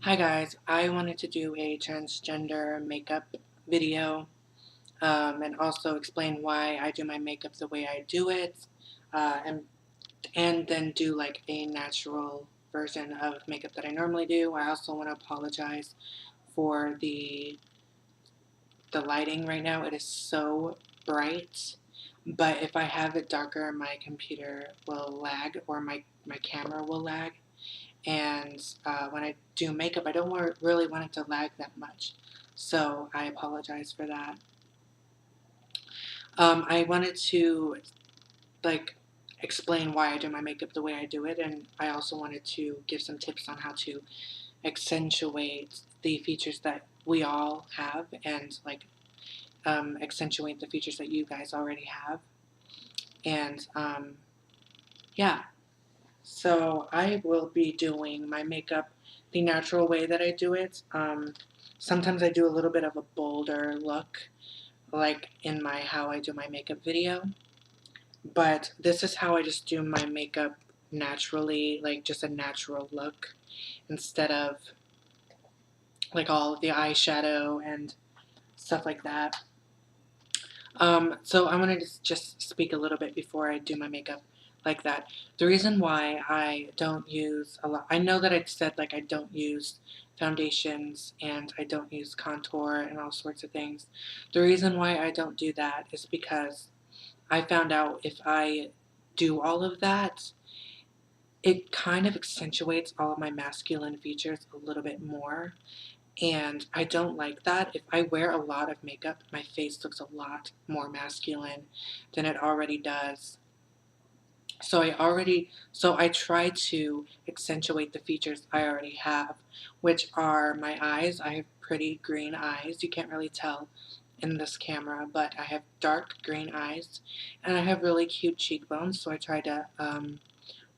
Hi guys, I wanted to do a transgender makeup video and also explain why I do my makeup the way I do it uh, and, and then do like a natural version of makeup that I normally do. I also want to apologize for the lighting right now. It is so bright, but if I have it darker, my computer will lag or my camera will lag. And when I do makeup, I don't really want it to lag that much. So I apologize for that. I wanted to like explain why I do my makeup the way I do it, and I also wanted to give some tips on how to accentuate the features that we all have and like accentuate the features that you guys already have. And yeah, so I will be doing my makeup the natural way that I do it. Sometimes I do a little bit of a bolder look, like in my how I do my makeup video. But this is how I just do my makeup naturally, like just a natural look, instead of like all of the eyeshadow and stuff like that. So I wanted to just speak a little bit before I do my makeup like that. The reason why I don't use a lot, I know that I said like I don't use foundations and I don't use contour and all sorts of things. The reason why I don't do that is because I found out if I do all of that, it kind of accentuates all of my masculine features a little bit more. And I don't like that. If I wear a lot of makeup, my face looks a lot more masculine than it already does. So I try to accentuate the features I already have, which are my eyes. I have pretty green eyes. You can't really tell in this camera, but I have dark green eyes, and I have really cute cheekbones. So I try to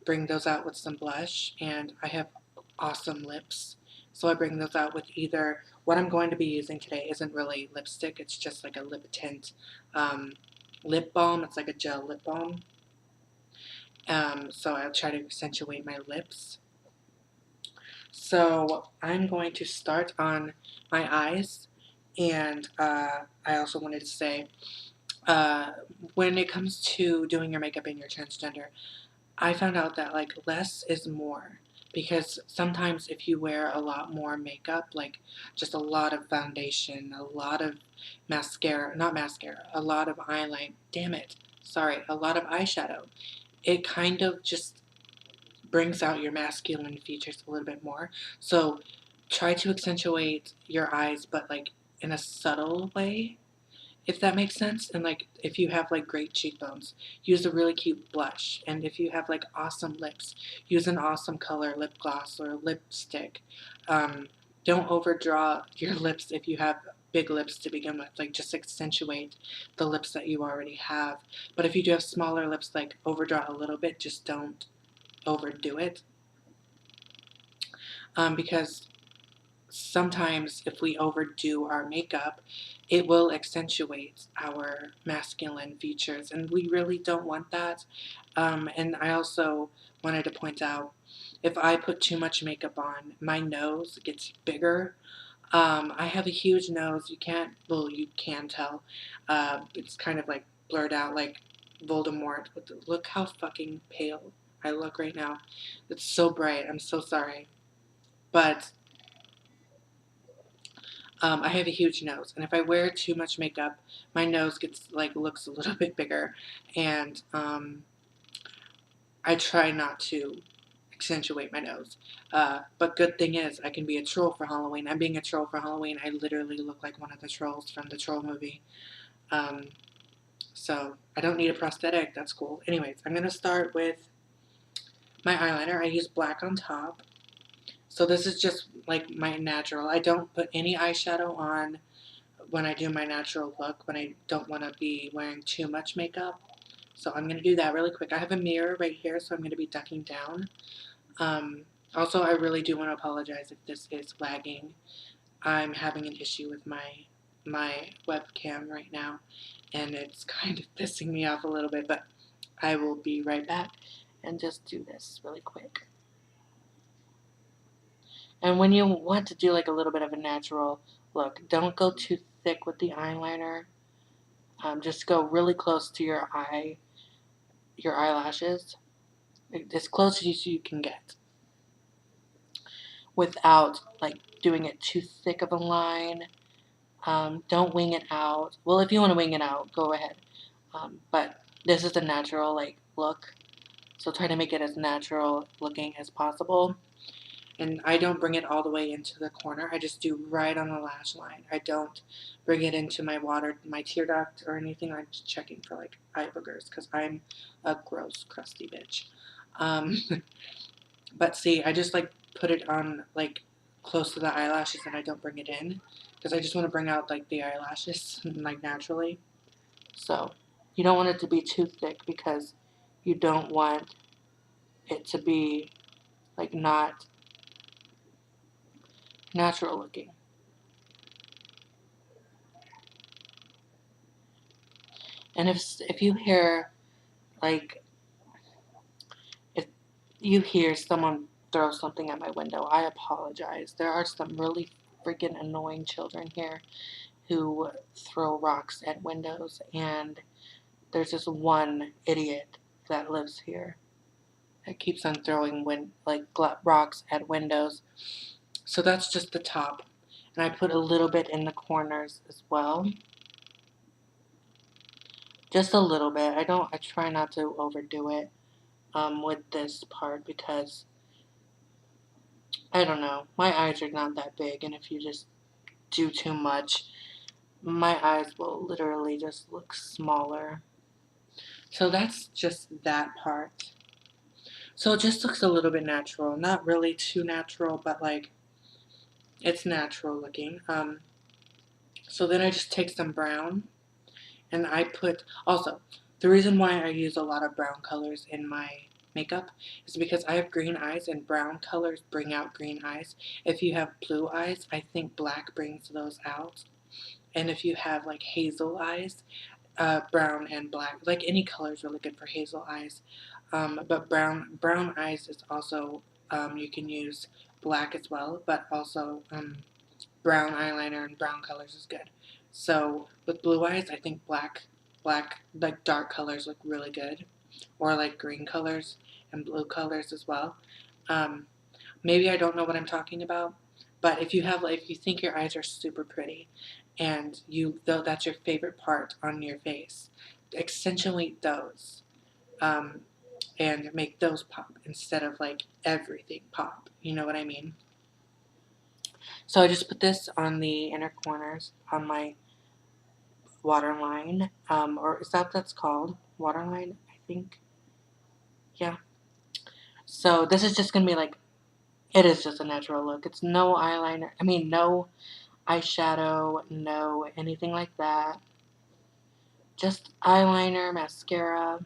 bring those out with some blush, and I have awesome lips. So I bring those out with either what I'm going to be using today isn't really lipstick, it's just like a lip tint lip balm. It's like a gel lip balm. So I'll try to accentuate my lips. So I'm going to start on my eyes, and I also wanted to say, uh, when it comes to doing your makeup and your transgender, I found out that like less is more, because sometimes if you wear a lot more makeup, like just a lot of foundation, a lot of mascara, not mascara, a lot of eyeliner, damn it, sorry, a lot of eyeshadow, it kind of just brings out your masculine features a little bit more. So try to accentuate your eyes, but like in a subtle way, if that makes sense. And like if you have like great cheekbones, use a really cute blush. And if you have like awesome lips, use an awesome color lip gloss or lipstick. Um, don't overdraw your lips if you have big lips to begin with. Like just accentuate the lips that you already have. But if you do have smaller lips, like overdraw a little bit. Just don't overdo it. Because sometimes if we overdo our makeup, it will accentuate our masculine features, and we really don't want that. And I also wanted to point out, if I put too much makeup on, my nose gets bigger. I have a huge nose. Well, you can tell. It's kind of like blurred out like Voldemort. Look how fucking pale I look right now. It's so bright. I'm so sorry. But I have a huge nose, and if I wear too much makeup, my nose gets like looks a little bit bigger, and I try not to accentuate my nose. But good thing is, I can be a troll for Halloween. I'm being a troll for Halloween. I literally look like one of the trolls from the Troll movie. Um, so I don't need a prosthetic. That's cool. Anyways, I'm gonna start with my eyeliner. I use black on top. So this is just like my natural. I don't put any eyeshadow on when I do my natural look, when I don't want to be wearing too much makeup. So I'm going to do that really quick. I have a mirror right here, so I'm going to be ducking down. Um, Also, I really do want to apologize if this is lagging. I'm having an issue with my webcam right now, and it's kind of pissing me off a little bit, but I will be right back and just do this really quick. And when you want to do like a little bit of a natural look, don't go too thick with the eyeliner. Just go really close to your eyelashes, as close as you can get, without like doing it too thick of a line. Don't wing it out. Well, if you want to wing it out, go ahead. But this is the natural like look, so try to make it as natural looking as possible. And I don't bring it all the way into the corner. I just do right on the lash line. I don't bring it into my tear duct or anything. I'm just checking for like eye boogers because I'm a gross, crusty bitch. Um, but see, I just like put it on like close to the eyelashes and I don't bring it in because I just want to bring out like the eyelashes like naturally. So you don't want it to be too thick because you don't want it to be like not natural looking. And if you hear like if you hear someone throw something at my window, I apologize. There are some really freaking annoying children here who throw rocks at windows, and there's this one idiot that lives here that keeps on throwing rocks at windows. So that's just the top, and I put a little bit in the corners as well, just a little bit. I try not to overdo it with this part because I don't know. My eyes are not that big, and if you just do too much, my eyes will literally just look smaller. So that's just that part. So it just looks a little bit natural. Not really too natural, but like it's natural looking. So then I just take some brown and I put also the reason why I use a lot of brown colors in my makeup is because I have green eyes and brown colors bring out green eyes. If you have blue eyes, I think black brings those out. And if you have like hazel eyes, brown and black, like any color is really good for hazel eyes. But brown eyes is also you can use black as well, but also brown eyeliner and brown colors is good. So with blue eyes, I think black like dark colors look really good, or like green colors and blue colors as well. Um, Maybe I don't know what I'm talking about, but if you think your eyes are super pretty, and though that's your favorite part on your face, accentuate those, um, and make those pop instead of like everything pop. You know what I mean? So I just put this on the inner corners on my waterline, or is that what that's called? Waterline, I think. Yeah. So this is just gonna be like it is just a natural look. It's no eyeliner. I mean, no eyeshadow, no anything like that. Just eyeliner, mascara,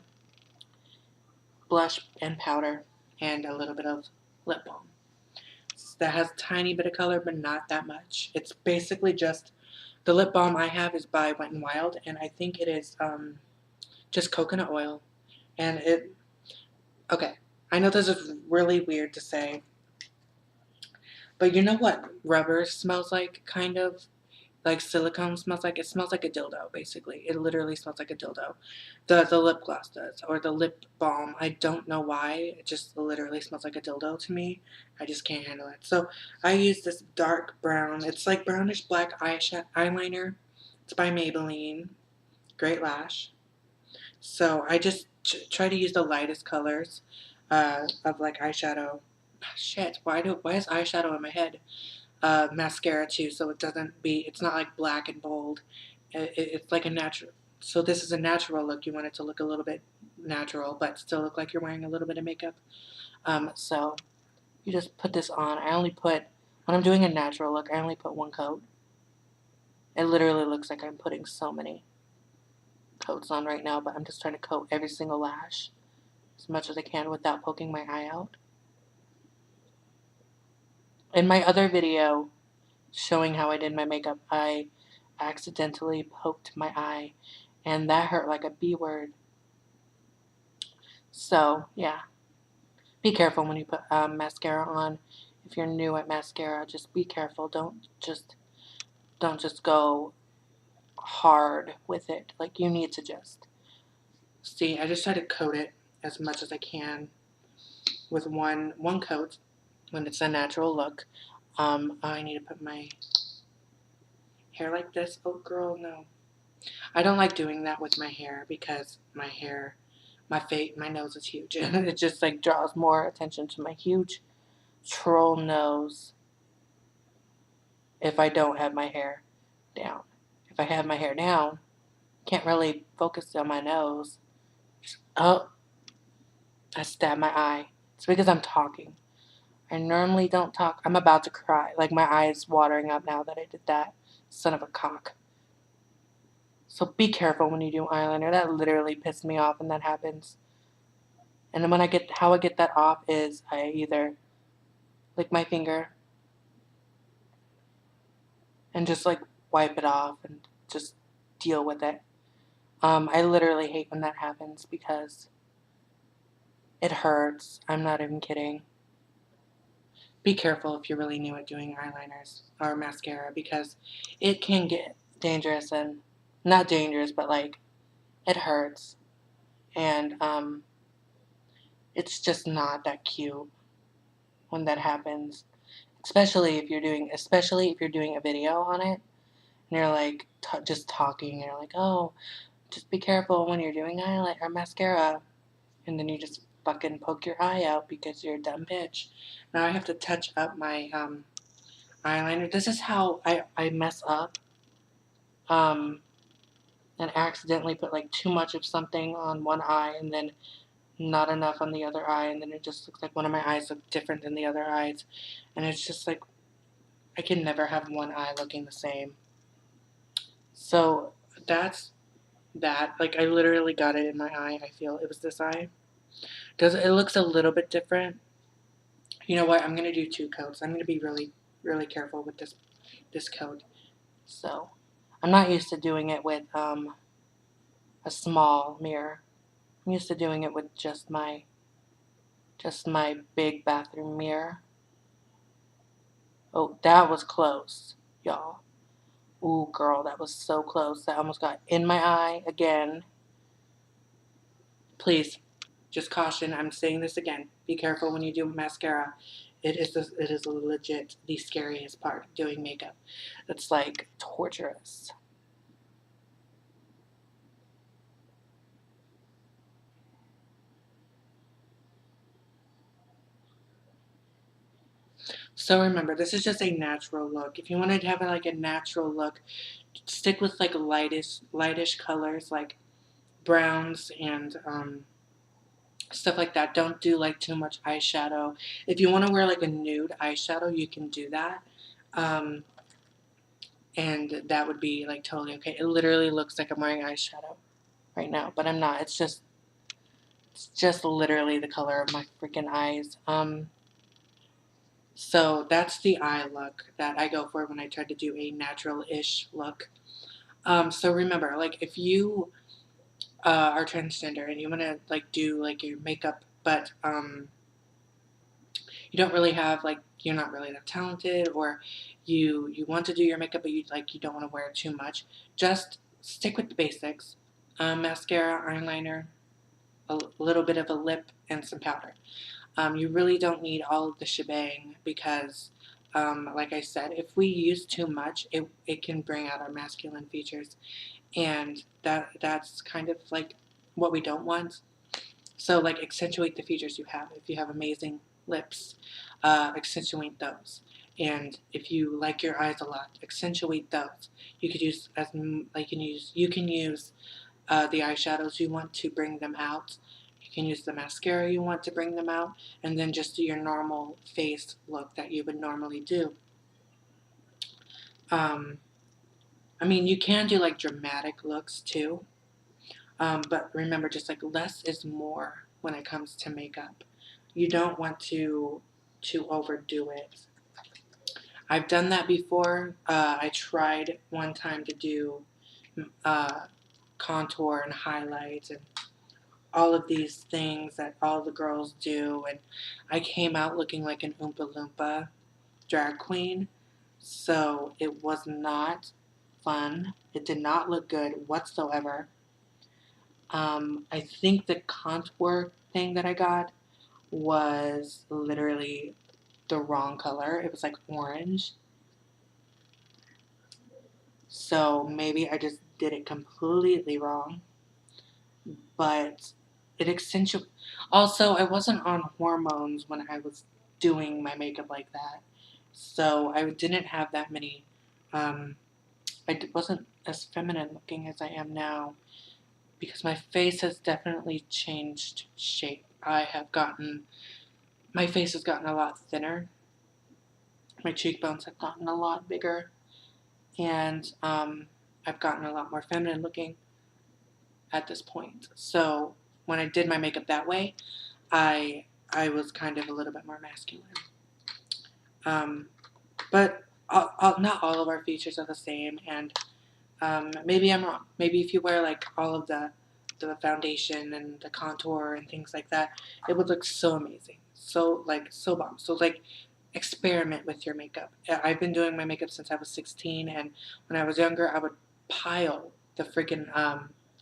blush, and powder, and a little bit of lip balm. That has a tiny bit of color, but not that much. It's basically just the lip balm I have is by Wet n Wild, and I think it is just coconut oil. And okay, I know this is really weird to say, but you know what rubber smells like, kind of? Like silicone smells like? It smells like a dildo, basically. It literally smells like a dildo. The lip gloss does, or the lip balm. I don't know why. It just literally smells like a dildo to me. I just can't handle it. So I use this dark brown. It's like brownish black eyeliner. It's by Maybelline. Great Lash. So I just try to use the lightest colors of like eyeshadow. Shit, why is eyeshadow in my head? Mascara too, so it's not like black and bold. It's like a natural. So this is a natural look. You want it to look a little bit natural, but still look like you're wearing a little bit of makeup. So you just put this on. When I'm doing a natural look, I only put one coat. It literally looks like I'm putting so many coats on right now, but I'm just trying to coat every single lash as much as I can without poking my eye out. In my other video showing how I did my makeup, I accidentally poked my eye, and that hurt like a B word. So, yeah. Be careful when you put mascara on. if you're new at mascara, just be careful. Don't just go hard with it. Like, you need to just see. I just try to coat it as much as I can with one coat when it's a natural look. I need to put my hair like this. Oh, girl, no. I don't like doing that with my hair because my nose is huge. It just like draws more attention to my huge troll nose if I don't have my hair down. If I have my hair down, can't really focus on my nose. Oh, I stabbed my eye. It's because I'm talking. I normally don't talk. I'm about to cry. Like, my eye's watering up now that I did that. Son of a cock. So be careful when you do eyeliner. That literally pissed me off when that happens. And then how I get that off is I either lick my finger and just like wipe it off and just deal with it. I literally hate when that happens because it hurts. I'm not even kidding. Be careful if you're really new at doing eyeliners or mascara because it can get dangerous, and not dangerous, but like, it hurts. And it's just not that cute when that happens. Especially if you're doing a video on it and you're like just talking and you're like, oh, just be careful when you're doing eyeliner or mascara, and then you just fucking poke your eye out because you're a dumb bitch. Now I have to touch up my eyeliner. This is how I mess up and accidentally put like too much of something on one eye and then not enough on the other eye, and then it just looks like one of my eyes look different than the other eyes, and it's just like I can never have one eye looking the same. So that's that. Like, I literally got it in my eye. I feel it was this eye. It looks a little bit different. You know what? I'm gonna do 2 coats. I'm gonna be really, really careful with this coat. So I'm not used to doing it with a small mirror. I'm used to doing it with just my big bathroom mirror. Oh, that was close, y'all. Ooh, girl, that was so close. That almost got in my eye again. Please, just caution. I'm saying this again. Be careful when you do mascara. It is legit the scariest part of doing makeup. It's like torturous. So remember, this is just a natural look. If you want to have like a natural look, stick with like lightish colors like browns and stuff like that. Don't do like too much eyeshadow. If you want to wear like a nude eyeshadow, you can do that. Um, and that would be like totally okay. It literally looks like I'm wearing eyeshadow right now, but I'm not. It's just literally the color of my freaking eyes. So that's the eye look that I go for when I try to do a natural-ish look. So remember, like, if you are transgender and you want to like do like your makeup, but you don't really have like you're not really that talented, or you want to do your makeup but you don't want to wear too much, just stick with the basics. Mascara, eyeliner, a little bit of a lip, and some powder. You really don't need all of the shebang because, like I said, if we use too much, it can bring out our masculine features, and that's kind of like what we don't want. So, like, accentuate the features you have. If you have amazing lips, accentuate those. And if you like your eyes a lot, accentuate those. You could use you can use the eyeshadows you want to bring them out. You can use the mascara you want to bring them out, and then just do your normal face look that you would normally do. Um, I mean, you can do like dramatic looks too, but remember, just like less is more when it comes to makeup. You don't want to overdo it. I've done that before. I tried one time to do uh, contour and highlights and all of these things that all the girls do, and I came out looking like an Oompa Loompa. drag queen, so it was not fun. It did not look good whatsoever. I think the contour thing that I got was literally the wrong color. It was like orange. So maybe I just did it completely wrong. But it accentuated. Also, I wasn't on hormones when I was doing my makeup like that. So I didn't have that many. Um, wasn't as feminine looking as I am now because my face has definitely changed shape. My face has gotten a lot thinner. My cheekbones have gotten a lot bigger. And I've gotten a lot more feminine looking at this point. So when I did my makeup that way, I I was kind of a little bit more masculine. Um, but not all of our features are the same, and maybe I'm wrong. Maybe if you wear like all of the foundation and the contour and things like that, it would look so amazing, so bomb. So like experiment with your makeup. I've been doing my makeup since I was 16, and when I was younger, I would pile the freaking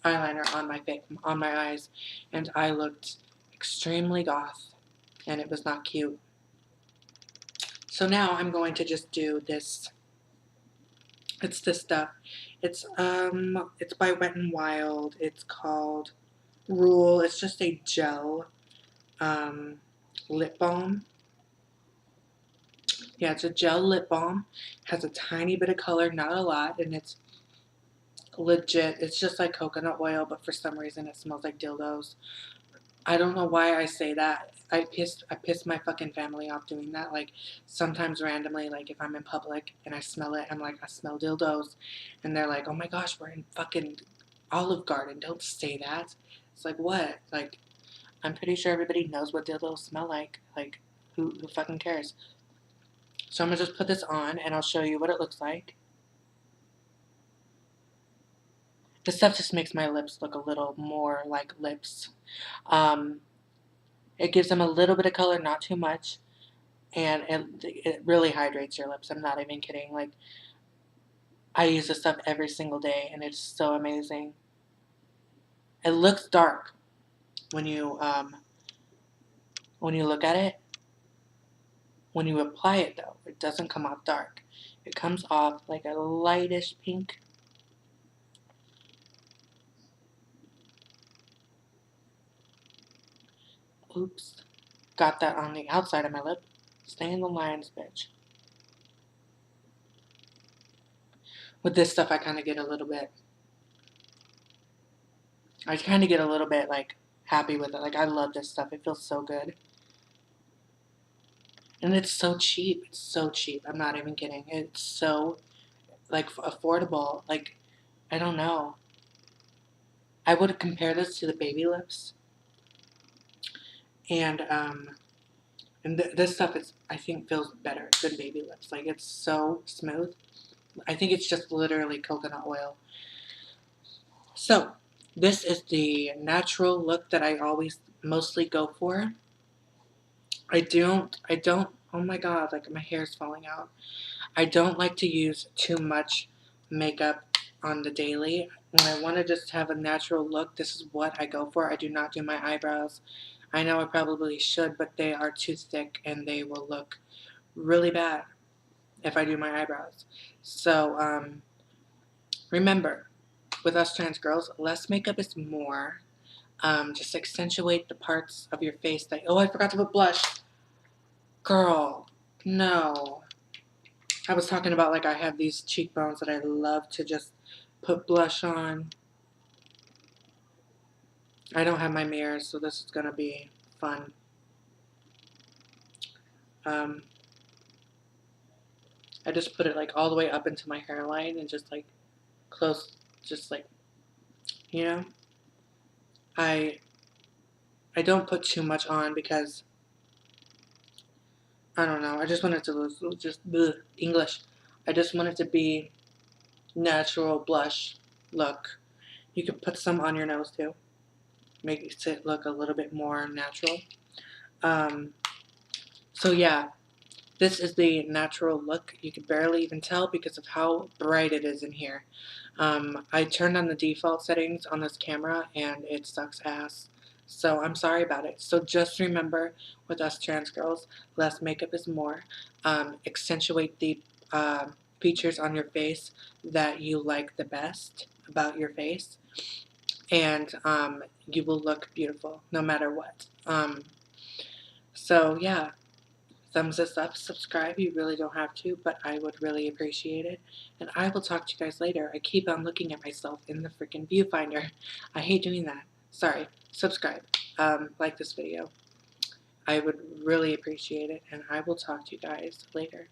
eyeliner on my face, on my eyes, and I looked extremely goth, and it was not cute. So now I'm going to just do this. It's this stuff. It's by Wet n Wild. It's called Rule. It's just a gel um lip balm. Yeah, it's a gel lip balm. Has a tiny bit of color, not a lot, and it's legit. It's just like coconut oil, but for some reason it smells like dildos. I don't know why I say that. I pissed my fucking family off doing that. Like sometimes randomly, like if I'm in public and I smell it, I'm like, I smell dildos, and they're like, oh my gosh, we're in fucking Olive Garden. Don't say that. It's like what? Like I'm pretty sure everybody knows what dildos smell like. Like who fucking cares? So I'm gonna just put this on and I'll show you what it looks like. This stuff just makes my lips look a little more like lips. Um, it gives them a little bit of color, not too much, and it really hydrates your lips. I'm not even kidding. Like I use this stuff every single day, and it's so amazing. It looks dark when you look at it. When you apply it, though, it doesn't come off dark. It comes off like a lightish pink. Oops, got that on the outside of my lip. Stay in the lines, bitch. With this stuff, I kind of get a little bit like happy with it. Like I love this stuff. It feels so good. And it's so cheap. It's so cheap. I'm not even kidding. It's so like affordable. Like I don't know. I would compare this to the baby lips, and this stuff is I think feels better than baby lips. Like it's so smooth. I think it's just literally coconut oil. So this is the natural look that I always mostly go for. I don't. Oh my god! Like my hair's falling out. I don't like to use too much makeup on the daily. When I want to just have a natural look, this is what I go for. I do not do my eyebrows. I know I probably should, but they are too thick and they will look really bad if I do my eyebrows. So remember, with us trans girls, less makeup is more. Just accentuate the parts of your face that. Oh, I forgot to put blush. Girl, no. I was talking about like I have these cheekbones that I love to just put blush on. I don't have my mirror, so this is gonna be fun. Um, I just put it like all the way up into my hairline and just like close, just like you know. I I don't put too much on because I don't know. I just want it to just English. I just want it to be natural blush look. You could put some on your nose too. Make it look a little bit more natural. Um, so yeah, This is the natural look. You can barely even tell because of how bright it is in here. I turned on the default settings on this camera and it sucks ass. So I'm sorry about it. So just remember, with us trans girls, less makeup is more. Accentuate the features on your face that you like the best about your face, and you will look beautiful no matter what. So yeah, thumbs us up, subscribe. You really don't have to, but I would really appreciate it. And I will talk to you guys later. I keep on looking at myself in the freaking viewfinder. I hate doing that. Sorry. Subscribe. Like this video. I would really appreciate it, and I will talk to you guys later.